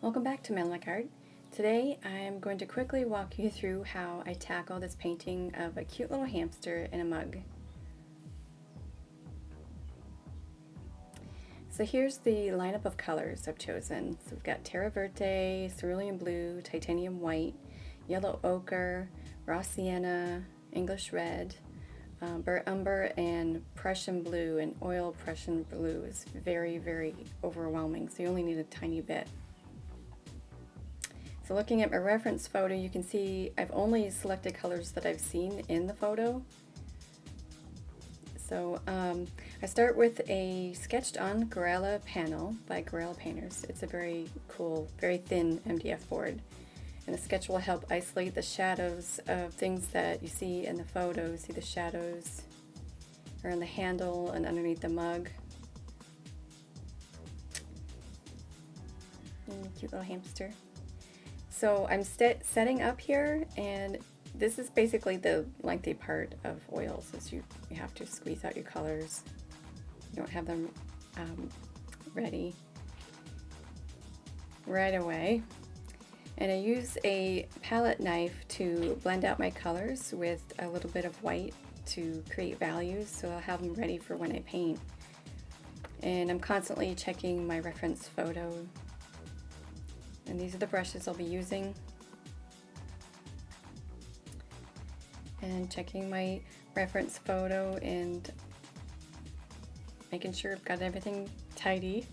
Welcome back to Metallic Art. Today I'm going to quickly walk you through how I tackle this painting of a cute little hamster in a mug. So here's the lineup of colors I've chosen. So we've got Terra Verde, Cerulean Blue, Titanium White, Yellow Ochre, Raw Sienna, English Red, Burnt Umber, and Prussian Blue. And oil Prussian Blue is very, very overwhelming, so you only need a tiny bit. So looking at my reference photo, you can see I've only selected colors that I've seen in the photo. So I start with a sketched on Gorilla panel by Gorilla Painters. It's a very cool, very thin MDF board. And the sketch will help isolate the shadows of things that you see in the photo. See the shadows around the handle and underneath the mug. And cute little hamster. So I'm setting up here, and this is basically the lengthy part of oils, is you have to squeeze out your colors. You don't have them ready right away. And I use a palette knife to blend out my colors with a little bit of white to create values, so I'll have them ready for when I paint. And I'm constantly checking my reference photo. And these are the brushes I'll be using. And checking my reference photo and making sure I've got everything tidy.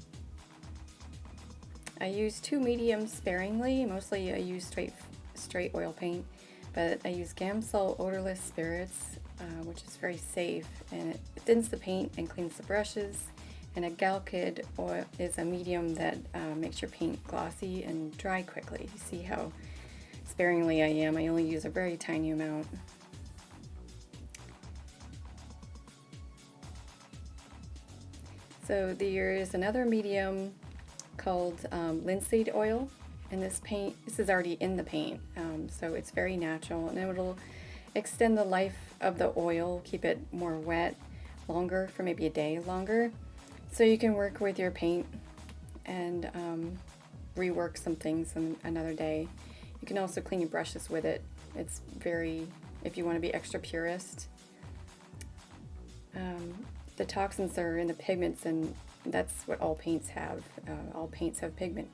I use two mediums sparingly. Mostly I use straight oil paint, but I use Gamsol odorless spirits, which is very safe, and it thins the paint and cleans the brushes. And a Galkid oil is a medium that makes your paint glossy and dry quickly. You see how sparingly I am. I only use a very tiny amount. So there is another medium called linseed oil, and this is already in the paint, so it's very natural, and it'll extend the life of the oil, keep it more wet longer, for maybe a day longer. So you can work with your paint and rework some things another day. You can also clean your brushes with it. It's very, if you want to be extra purist. The toxins are in the pigments, and that's what all paints have. All paints have pigment.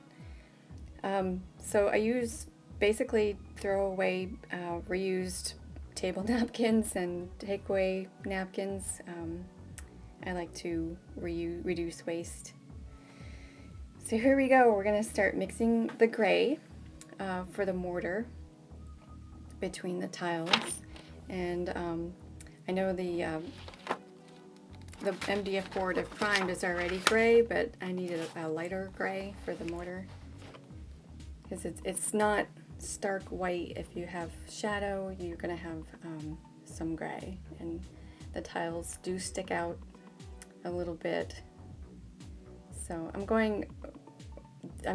So I use basically throwaway reused table napkins and takeaway napkins. I like to reduce waste. So here we go. We're going to start mixing the gray for the mortar between the tiles. And I know the MDF board I've primed is already gray, but I needed a lighter gray for the mortar, because it's not stark white. If you have shadow, you're going to have some gray, and the tiles do stick out a little bit. So I'm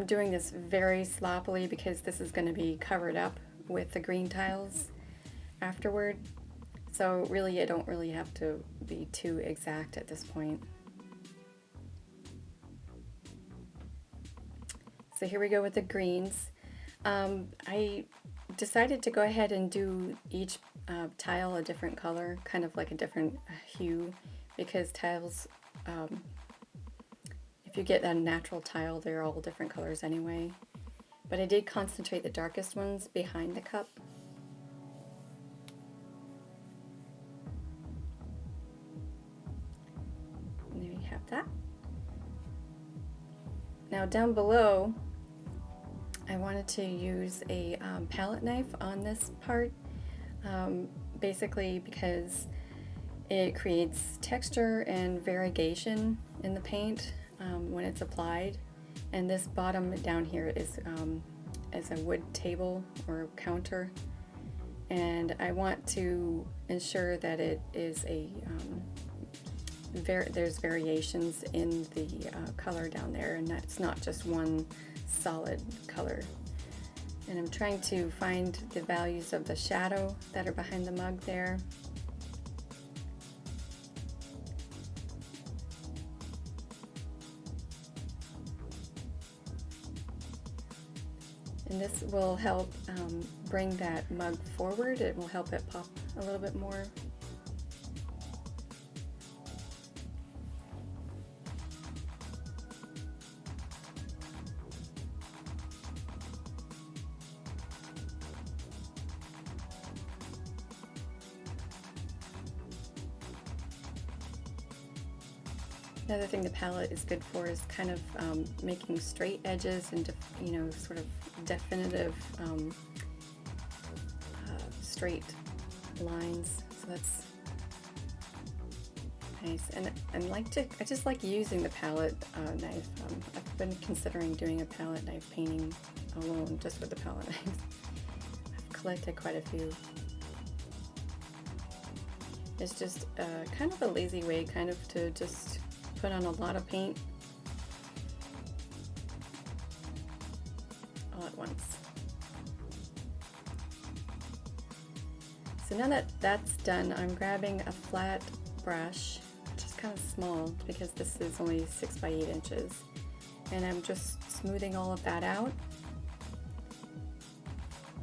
doing this very sloppily because this is going to be covered up with the green tiles afterward. So really, I don't really have to be too exact at this point. So here we go with the greens. I decided to go ahead and do each tile a different color, kind of like a different hue, because tiles, if you get a natural tile, they're all different colors anyway. But I did concentrate the darkest ones behind the cup. And there you have that. Now down below, I wanted to use a palette knife on this part, basically because it creates texture and variegation in the paint when it's applied. And this bottom down here is a wood table or counter, and I want to ensure that it is there's variations in the color down there, and that's not just one solid color. And I'm trying to find the values of the shadow that are behind the mug there. And this will help bring that mug forward. It will help it pop a little bit more. Another thing the palette is good for is kind of making straight edges and, you know, sort of definitive straight lines. So that's nice. And I just like using the palette knife. I've been considering doing a palette knife painting alone, just with the palette knife. I've collected quite a few. It's just kind of a lazy way, kind of to just put on a lot of paint all at once. So now that that's done, I'm grabbing a flat brush, which is kind of small because this is only 6 by 8 inches, and I'm just smoothing all of that out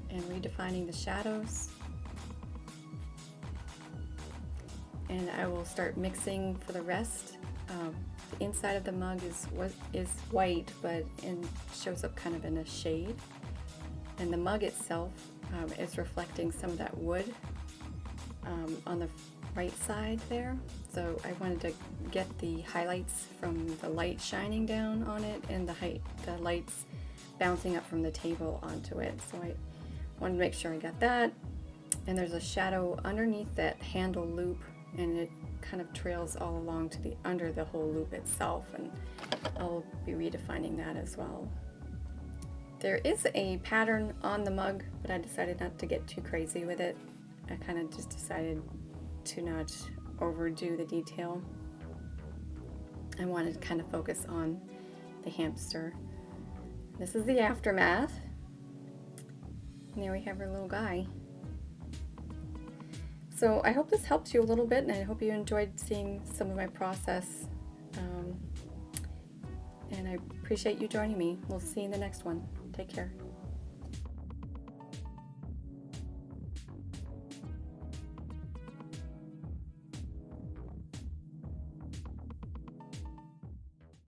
and redefining the shadows. And I will start mixing for the rest. The inside of the mug is white, but shows up kind of in a shade. And the mug itself is reflecting some of that wood on the right side there. So I wanted to get the highlights from the light shining down on it and the lights bouncing up from the table onto it. So I wanted to make sure I got that. And there's a shadow underneath that handle loop, and it kind of trails all along to under the whole loop itself, and I'll be redefining that as well. There is a pattern on the mug, but I decided not to get too crazy with it. I kind of just decided to not overdo the detail. I wanted to kind of focus on the hamster. This is the aftermath. And there we have our little guy. So I hope this helps you a little bit, and I hope you enjoyed seeing some of my process. And I appreciate you joining me. We'll see you in the next one. Take care.